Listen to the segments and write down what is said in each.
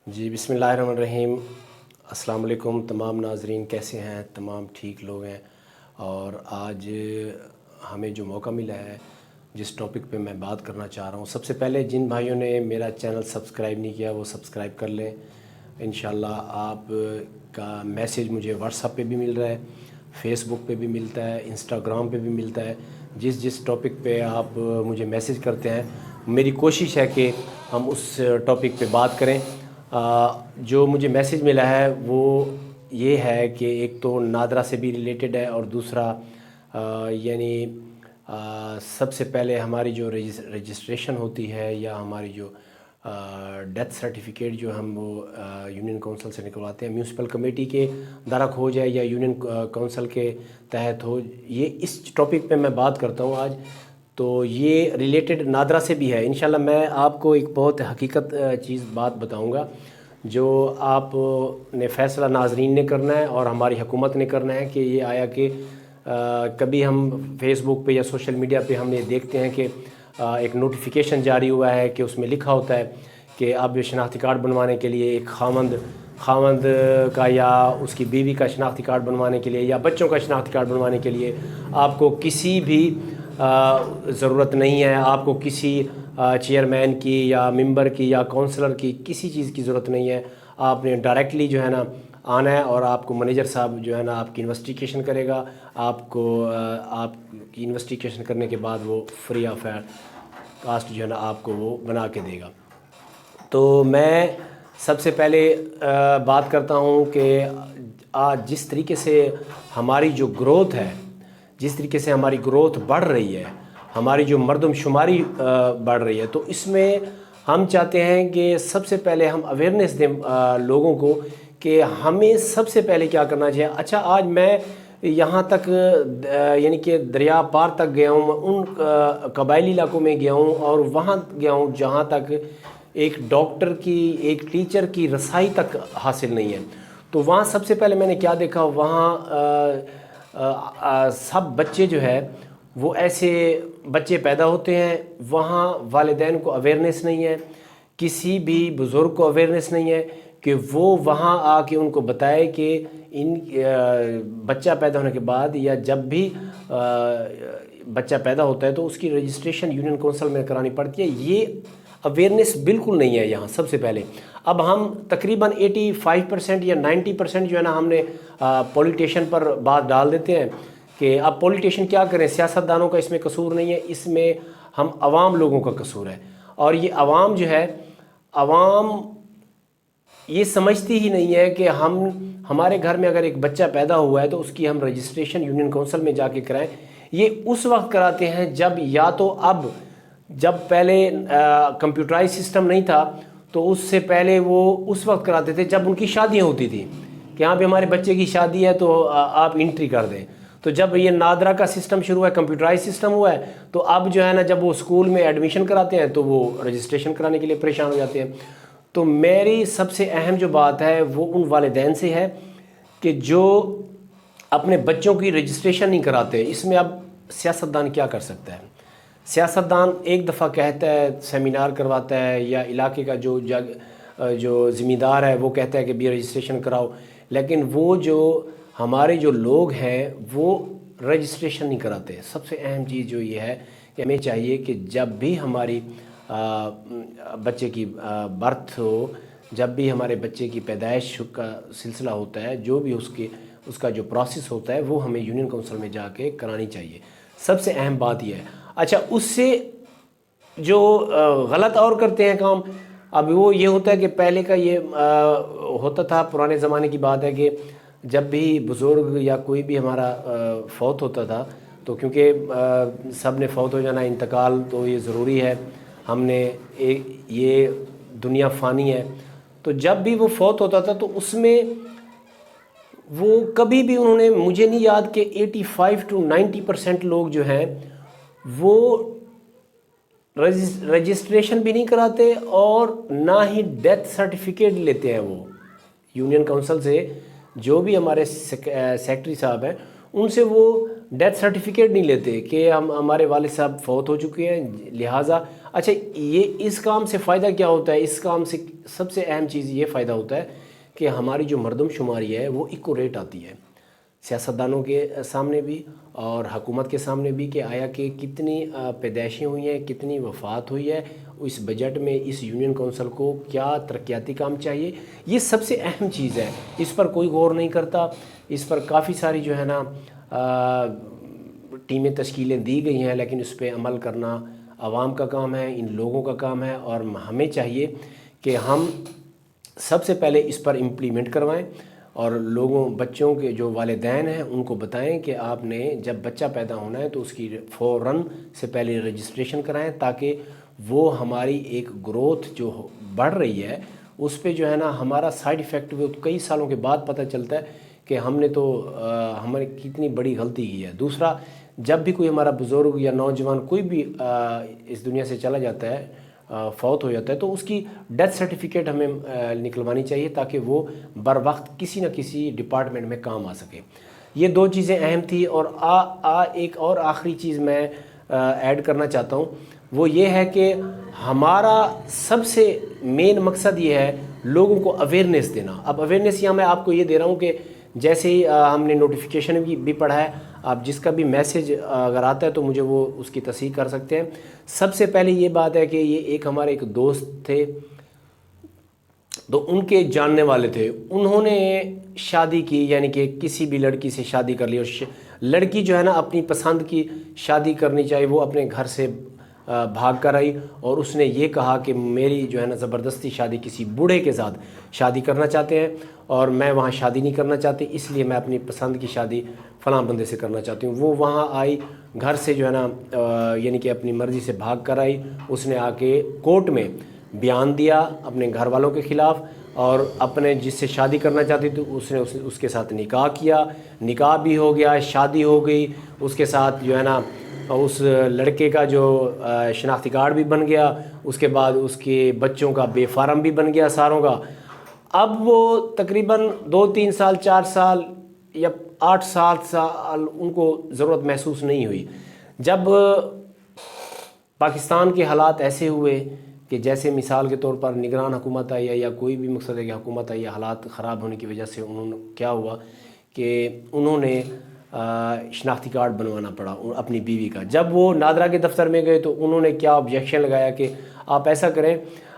جی بسم اللہ الرحمن الرحیم۔ السلام علیکم تمام ناظرین، کیسے ہیں؟ تمام ٹھیک لوگ ہیں۔ اور آج ہمیں جو موقع ملا ہے جس ٹاپک پہ میں بات کرنا چاہ رہا ہوں، سب سے پہلے جن بھائیوں نے میرا چینل سبسکرائب نہیں کیا وہ سبسکرائب کر لیں۔ انشاءاللہ آپ کا میسیج مجھے واٹس ایپ پہ بھی مل رہا ہے، فیس بک پہ بھی ملتا ہے، انسٹاگرام پہ بھی ملتا ہے۔ جس ٹاپک پہ آپ مجھے میسیج کرتے ہیں، میری کوشش ہے کہ ہم اس ٹاپک پہ بات کریں۔ جو مجھے میسیج ملا ہے وہ یہ ہے کہ ایک تو نادرا سے بھی ریلیٹڈ ہے، اور دوسرا سب سے پہلے ہماری جو رجسٹریشن ہوتی ہے یا ہماری جو ڈیتھ سرٹیفکیٹ جو ہم وہ یونین کونسل سے نکلواتے ہیں، میونسپل کمیٹی کے درخ ہو جائے یا یونین کونسل کے تحت ہو، یہ اس ٹاپک پہ میں بات کرتا ہوں آج۔ تو یہ ریلیٹڈ نادرا سے بھی ہے۔ انشاءاللہ میں آپ کو ایک بہت حقیقت بات بتاؤں گا جو آپ نے فیصلہ ناظرین نے کرنا ہے اور ہماری حکومت نے کرنا ہے کہ یہ آیا کہ کبھی ہم فیس بک پہ یا سوشل میڈیا پہ ہم یہ دیکھتے ہیں کہ ایک نوٹیفیکیشن جاری ہوا ہے کہ اس میں لکھا ہوتا ہے کہ اب شناختی کارڈ بنوانے کے لیے ایک خاوند کا یا اس کی بیوی کا شناختی کارڈ بنوانے کے لیے یا بچوں کا شناختی کارڈ بنوانے کے لیے آپ کو کسی بھی ضرورت نہیں ہے، آپ کو کسی چیئرمین کی یا ممبر کی یا کونسلر کی کسی چیز کی ضرورت نہیں ہے۔ آپ نے ڈائریکٹلی جو ہے نا آنا ہے، اور آپ کو منیجر صاحب جو ہے نا آپ کی انویسٹیگیشن کرے گا۔ آپ کی انویسٹیگیشن کرنے کے بعد وہ فری آف کاسٹ جو ہے نا آپ کو وہ بنا کے دے گا۔ تو میں سب سے پہلے بات کرتا ہوں کہ آج جس طریقے سے ہماری جو گروتھ ہے، جس طریقے سے ہماری گروتھ بڑھ رہی ہے، ہماری جو مردم شماری بڑھ رہی ہے، تو اس میں ہم چاہتے ہیں کہ سب سے پہلے ہم اویئرنیس دیں لوگوں کو کہ ہمیں سب سے پہلے کیا کرنا چاہیے۔ اچھا، آج میں یہاں تک یعنی کہ دریا پار تک گیا ہوں، ان قبائلی علاقوں میں گیا ہوں اور وہاں گیا ہوں جہاں تک ایک ڈاکٹر کی، ایک ٹیچر کی رسائی تک حاصل نہیں ہے۔ تو وہاں سب سے پہلے میں نے کیا دیکھا، وہاں سب بچے جو ہے وہ ایسے بچے پیدا ہوتے ہیں، وہاں والدین کو اویئرنیس نہیں ہے، کسی بھی بزرگ کو اویئرنیس نہیں ہے کہ وہ وہاں آ کے ان کو بتائے کہ ان بچہ پیدا ہونے کے بعد یا جب بھی بچہ پیدا ہوتا ہے تو اس کی رجسٹریشن یونین کونسل میں کرانی پڑتی ہے۔ یہ اویئرنیس بالکل نہیں ہے یہاں سب سے پہلے۔ اب ہم تقریباً 85% یا 90% جو ہے نا ہم نے پولیٹیشین پر بات ڈال دیتے ہیں کہ اب پولیٹیشین کیا کریں، سیاستدانوں کا اس میں قصور نہیں ہے، اس میں ہم عوام لوگوں کا قصور ہے۔ اور یہ عوام جو ہے، عوام یہ سمجھتی ہی نہیں ہے کہ ہمارے گھر میں اگر ایک بچہ پیدا ہوا ہے تو اس کی ہم رجسٹریشن یونین کونسل میں جا کے کرائیں۔ یہ اس وقت کراتے ہیں جب یا تو جب پہلے کمپیوٹرائز سسٹم نہیں تھا تو اس سے پہلے وہ اس وقت کراتے تھے جب ان کی شادیاں ہوتی تھیں کہ یہاں پہ ہمارے بچے کی شادی ہے تو آپ انٹری کر دیں۔ تو جب یہ نادرا کا سسٹم شروع ہوا ہے، کمپیوٹرائز سسٹم ہوا ہے، تو اب جو ہے نا جب وہ اسکول میں ایڈمیشن کراتے ہیں تو وہ رجسٹریشن کرانے کے لیے پریشان ہو جاتے ہیں۔ تو میری سب سے اہم جو بات ہے وہ ان والدین سے ہے کہ جو اپنے بچوں کی رجسٹریشن نہیں کراتے۔ اس میں اب سیاستدان کیا کر سکتا ہے؟ سیاستدان ایک دفعہ کہتا ہے، سیمینار کرواتا ہے، یا علاقے کا جو ذمہ دار ہے وہ کہتا ہے کہ بھی رجسٹریشن کراؤ، لیکن وہ جو ہمارے جو لوگ ہیں وہ رجسٹریشن نہیں کراتے۔ سب سے اہم چیز جو یہ ہے کہ ہمیں چاہیے کہ جب بھی ہماری بچے کی برتھ ہو، جب بھی ہمارے بچے کی پیدائش کا سلسلہ ہوتا ہے، جو بھی اس کا جو پروسیس ہوتا ہے وہ ہمیں یونین کونسل میں جا کے کرانی چاہیے۔ سب سے اہم بات یہ ہے۔ اچھا، اس سے جو غلط اور کرتے ہیں کام، اب وہ یہ ہوتا ہے کہ پہلے کا یہ ہوتا تھا، پرانے زمانے کی بات ہے کہ جب بھی بزرگ یا کوئی بھی ہمارا فوت ہوتا تھا تو کیونکہ سب نے فوت ہو جانا، انتقال تو یہ ضروری ہے، ہم نے یہ دنیا فانی ہے، تو جب بھی وہ فوت ہوتا تھا تو اس میں وہ کبھی بھی انہوں نے، مجھے نہیں یاد کہ 85 to 90% لوگ جو ہیں وہ رجسٹریشن بھی نہیں کراتے اور نہ ہی ڈیتھ سرٹیفکیٹ لیتے ہیں۔ وہ یونین کونسل سے جو بھی ہمارے سیکٹری صاحب ہیں ان سے وہ ڈیتھ سرٹیفکیٹ نہیں لیتے کہ ہمارے والد صاحب فوت ہو چکے ہیں، لہٰذا اچھا یہ اس کام سے فائدہ کیا ہوتا ہے؟ اس کام سے سب سے اہم چیز یہ فائدہ ہوتا ہے کہ ہماری جو مردم شماری ہے وہ ایکوریٹ آتی ہے سیاستدانوں کے سامنے بھی اور حکومت کے سامنے بھی، کہ آیا کہ کتنی پیدائشیں ہوئی ہیں، کتنی وفات ہوئی ہے، اس بجٹ میں اس یونین کونسل کو کیا ترقیاتی کام چاہیے. یہ سب سے اہم چیز ہے، اس پر کوئی غور نہیں کرتا. اس پر کافی ساری جو ہے نا ٹیمیں تشکیلیں دی گئی ہیں، لیکن اس پہ عمل کرنا عوام کا کام ہے، ان لوگوں کا کام ہے، اور ہمیں چاہیے کہ ہم سب سے پہلے اس پر امپلیمنٹ کروائیں اور لوگوں بچوں کے جو والدین ہیں ان کو بتائیں کہ آپ نے جب بچہ پیدا ہونا ہے تو اس کی فوراً سے پہلے رجسٹریشن کرائیں، تاکہ وہ ہماری ایک گروتھ جو بڑھ رہی ہے اس پہ جو ہے نا ہمارا سائیڈ ایفیکٹ وہ کئی سالوں کے بعد پتہ چلتا ہے کہ ہم نے تو ہماری کتنی بڑی غلطی کی ہے. دوسرا، جب بھی کوئی ہمارا بزرگ یا نوجوان کوئی بھی اس دنیا سے چلا جاتا ہے، فوت ہو جاتا ہے، تو اس کی ڈیتھ سرٹیفکیٹ ہمیں نکلوانی چاہیے تاکہ وہ بر وقت کسی نہ کسی ڈپارٹمنٹ میں کام آ سکے. یہ دو چیزیں اہم تھی. اور ایک اور آخری چیز میں ایڈ کرنا چاہتا ہوں، وہ یہ ہے کہ ہمارا سب سے مین مقصد یہ ہے لوگوں کو اویئرنیس دینا. اب اویئرنیس یہاں میں آپ کو یہ دے رہا ہوں کہ جیسے ہی ہم نے نوٹیفیکیشن بھی پڑھا ہے، آپ جس کا بھی میسیج اگر آتا ہے تو مجھے وہ اس کی تصحیح کر سکتے ہیں. سب سے پہلے یہ بات ہے کہ یہ ہمارے ایک دوست تھے، تو ان کے جاننے والے تھے، انہوں نے شادی کی، یعنی کہ کسی بھی لڑکی سے شادی کر لی، اور لڑکی جو ہے نا اپنی پسند کی شادی کرنی چاہیے، وہ اپنے گھر سے بھاگ کر آئی اور اس نے یہ کہا کہ میری جو ہے نا زبردستی شادی کسی بوڑھے کے ساتھ شادی کرنا چاہتے ہیں اور میں وہاں شادی نہیں کرنا چاہتی، اس لیے میں اپنی پسند کی شادی فلاں بندے سے کرنا چاہتی ہوں. وہ وہاں آئی، گھر سے جو ہے نا یعنی کہ اپنی مرضی سے بھاگ کر آئی. اس نے آ کے کورٹ میں بیان دیا اپنے گھر والوں کے خلاف، اور اپنے جس سے شادی کرنا چاہتی تھی اس کے ساتھ نکاح کیا، نکاح بھی ہو گیا، شادی ہو گئی. اس کے ساتھ جو ہے نا اس لڑکے کا جو شناختی کارڈ بھی بن گیا، اس کے بعد اس کے بچوں کا بے فارم بھی بن گیا ساروں کا. اب وہ تقریباً 2-3 سال 4 سال یا 8 سال ان کو ضرورت محسوس نہیں ہوئی. جب پاکستان کے حالات ایسے ہوئے کہ جیسے مثال کے طور پر نگران حکومت آئی ہے یا کوئی بھی مقصد ہے کہ حکومت آئی ہے، حالات خراب ہونے کی وجہ سے انہوں نے کیا ہوا کہ انہوں نے شناختی کارڈ بنوانا پڑا اپنی بیوی کا. جب وہ نادرا کے دفتر میں گئے تو انہوں نے کیا آبجیکشن لگایا کہ آپ ایسا کریں.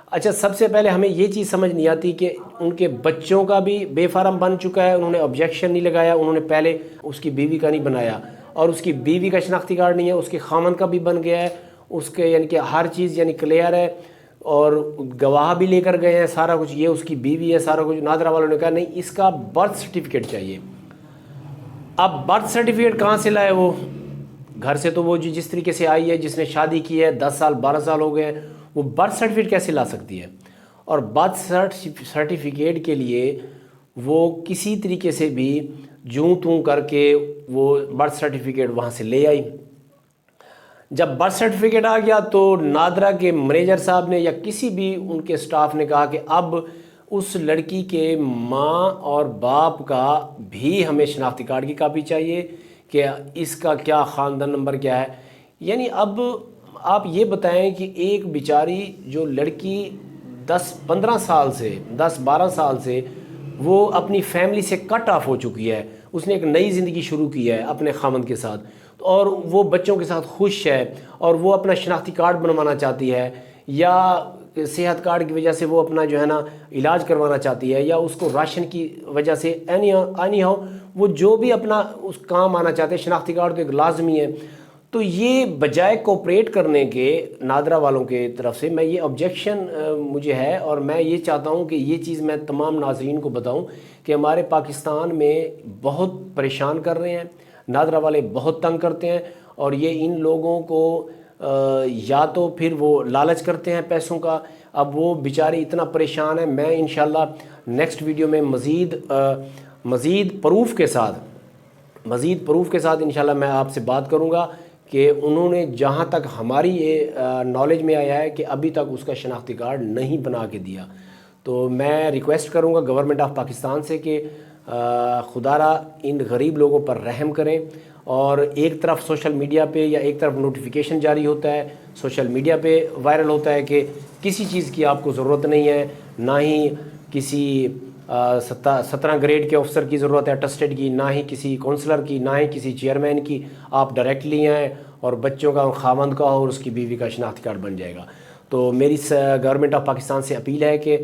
اچھا، سب سے پہلے ہمیں یہ چیز سمجھ نہیں آتی کہ ان کے بچوں کا بھی بے فارم بن چکا ہے، انہوں نے آبجیکشن نہیں لگایا، انہوں نے پہلے اس کی بیوی کا نہیں بنایا، اور اس کی بیوی کا شناختی کارڈ نہیں ہے، اس کے خامند کا بھی بن گیا ہے، اس کے یعنی کہ ہر چیز یعنی کلیئر ہے، اور گواہ بھی لے کر گئے ہیں سارا کچھ، یہ اس کی بیوی ہے سارا کچھ. نادرا والوں نے کہا نہیں، اس کا برتھ سرٹیفکیٹ چاہیے. اب برتھ سرٹیفکیٹ کہاں سے لائے؟ وہ گھر سے تو وہ جس طریقے سے آئی ہے، جس نے شادی کی ہے 10 سال 12 سال ہو گئے ہیں، وہ برتھ سرٹیفکیٹ کیسے لا سکتی ہے؟ اور برتھ سرٹیفکیٹ کے لیے وہ کسی طریقے سے بھی جوں توں کر کے وہ برتھ سرٹیفکیٹ وہاں سے لے آئی. جب برتھ سرٹیفکیٹ آ گیا تو نادرا کے مینیجر صاحب نے یا کسی بھی ان کے سٹاف نے کہا کہ اب اس لڑکی کے ماں اور باپ کا بھی ہمیں شناختی کارڈ کی کاپی چاہیے کہ اس کا کیا خاندان نمبر کیا ہے. یعنی اب آپ یہ بتائیں کہ ایک بیچاری جو لڑکی 10-15 سال سے 10-12 سال سے وہ اپنی فیملی سے کٹ آف ہو چکی ہے، اس نے ایک نئی زندگی شروع کی ہے اپنے خامند کے ساتھ، اور وہ بچوں کے ساتھ خوش ہے، اور وہ اپنا شناختی کارڈ بنوانا چاہتی ہے، یا صحت کارڈ کی وجہ سے وہ اپنا جو ہے نا علاج کروانا چاہتی ہے، یا اس کو راشن کی وجہ سے اینی ہاؤ وہ جو بھی اپنا اس کام آنا چاہتے ہیں، شناختی کارڈ تو ایک لازمی ہے. تو یہ بجائے کوپریٹ کرنے کے نادرا والوں کے طرف سے میں یہ آبجیکشن مجھے ہے، اور میں یہ چاہتا ہوں کہ یہ چیز میں تمام ناظرین کو بتاؤں کہ ہمارے پاکستان میں بہت پریشان کر رہے ہیں، نادرا والے بہت تنگ کرتے ہیں، اور یہ ان لوگوں کو یا تو پھر وہ لالچ کرتے ہیں پیسوں کا. اب وہ بیچارے اتنا پریشان ہیں. میں انشاءاللہ نیکسٹ ویڈیو میں مزید پروف کے ساتھ انشاءاللہ میں آپ سے بات کروں گا کہ انہوں نے جہاں تک ہماری یہ نالج میں آیا ہے کہ ابھی تک اس کا شناختی کارڈ نہیں بنا کے دیا. تو میں ریکویسٹ کروں گا گورنمنٹ آف پاکستان سے کہ خدا را ان غریب لوگوں پر رحم کریں. اور ایک طرف سوشل میڈیا پہ یا ایک طرف نوٹیفیکیشن جاری ہوتا ہے, سوشل میڈیا پہ وائرل ہوتا ہے کہ کسی چیز کی آپ کو ضرورت نہیں ہے, نہ ہی کسی 17 گریڈ کے افسر کی ضرورت ہے ٹسٹڈ کی, نہ ہی کسی کونسلر کی, نہ ہی کسی چیئرمین کی. آپ ڈائریکٹلی آئیں اور بچوں کا خاوند کا اور اس کی بیوی کا شناختی کارڈ بن جائے گا. تو میری گورنمنٹ آف پاکستان سے اپیل ہے کہ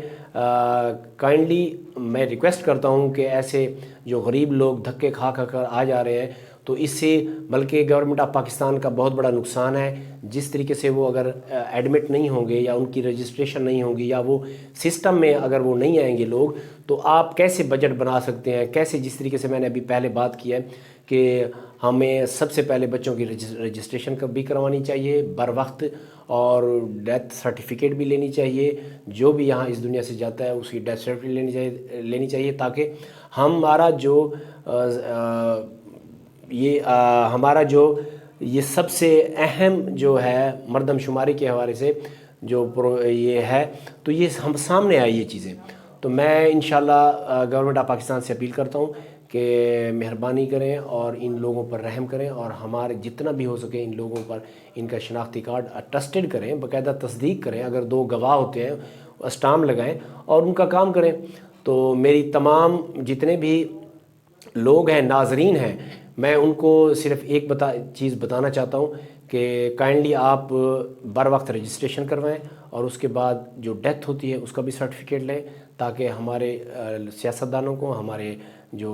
کائنڈلی میں ریکویسٹ کرتا ہوں کہ ایسے جو غریب لوگ دھکے کھا کر آ جا رہے ہیں, تو اس سے بلکہ گورنمنٹ آف پاکستان کا بہت بڑا نقصان ہے. جس طریقے سے وہ اگر ایڈمٹ نہیں ہوں گے یا ان کی رجسٹریشن نہیں ہوگی یا وہ سسٹم میں اگر وہ نہیں آئیں گے لوگ, تو آپ کیسے بجٹ بنا سکتے ہیں, کیسے, جس طریقے سے میں نے ابھی پہلے بات کی ہے کہ ہمیں سب سے پہلے بچوں کی رجسٹریشن بھی کروانی چاہیے بر وقت, اور ڈیتھ سرٹیفکیٹ بھی لینی چاہیے. جو بھی یہاں اس دنیا سے جاتا ہے اس کی ڈیتھ سرٹیفکیٹ لینی چاہیے تاکہ ہمارا جو یہ سب سے اہم جو ہے مردم شماری کے حوالے سے جو یہ ہے, تو یہ ہم سامنے آئی یہ چیزیں. تو میں انشاءاللہ گورنمنٹ آف پاکستان سے اپیل کرتا ہوں کہ مہربانی کریں اور ان لوگوں پر رحم کریں, اور ہمارے جتنا بھی ہو سکے ان لوگوں پر ان کا شناختی کارڈ ٹسٹڈ کریں, باقاعدہ تصدیق کریں. اگر 2 گواہ ہوتے ہیں اسٹامپ لگائیں اور ان کا کام کریں. تو میری تمام جتنے بھی لوگ ہیں, ناظرین ہیں, میں ان کو صرف ایک چیز بتانا چاہتا ہوں کہ کائنڈلی آپ بر وقت رجسٹریشن کروائیں, اور اس کے بعد جو ڈیتھ ہوتی ہے اس کا بھی سرٹیفکیٹ لیں, تاکہ ہمارے سیاستدانوں کو, ہمارے جو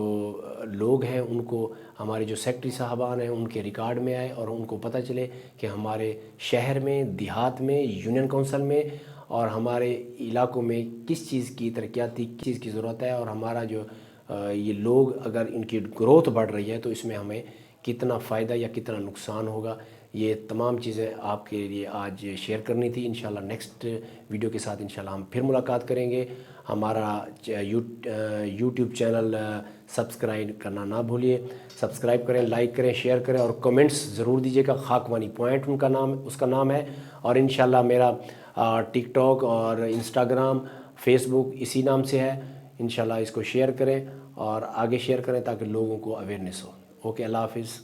لوگ ہیں ان کو, ہمارے جو سیکٹری صاحبان ہیں ان کے ریکارڈ میں آئے اور ان کو پتہ چلے کہ ہمارے شہر میں, دیہات میں, یونین کونسل میں اور ہمارے علاقوں میں کس چیز کی ترقیاتی کس چیز کی ضرورت ہے, اور ہمارا جو یہ لوگ اگر ان کی گروتھ بڑھ رہی ہے تو اس میں ہمیں کتنا فائدہ یا کتنا نقصان ہوگا. یہ تمام چیزیں آپ کے لیے آج شیئر کرنی تھی. انشاءاللہ نیکسٹ ویڈیو کے ساتھ انشاءاللہ ہم پھر ملاقات کریں گے. ہمارا یوٹیوب چینل سبسکرائب کرنا نہ بھولیے. سبسکرائب کریں, لائک کریں, شیئر کریں اور کمنٹس ضرور دیجیے گا. خاکوانی پوائنٹ اس کا نام ہے, اور انشاءاللہ میرا ٹک ٹاک اور انسٹاگرام, فیس بک اسی نام سے ہے. انشاءاللہ اس کو شیئر کریں اور آگے شیئر کریں تاکہ لوگوں کو اویئرنیس ہو. اوکے, اللہ حافظ.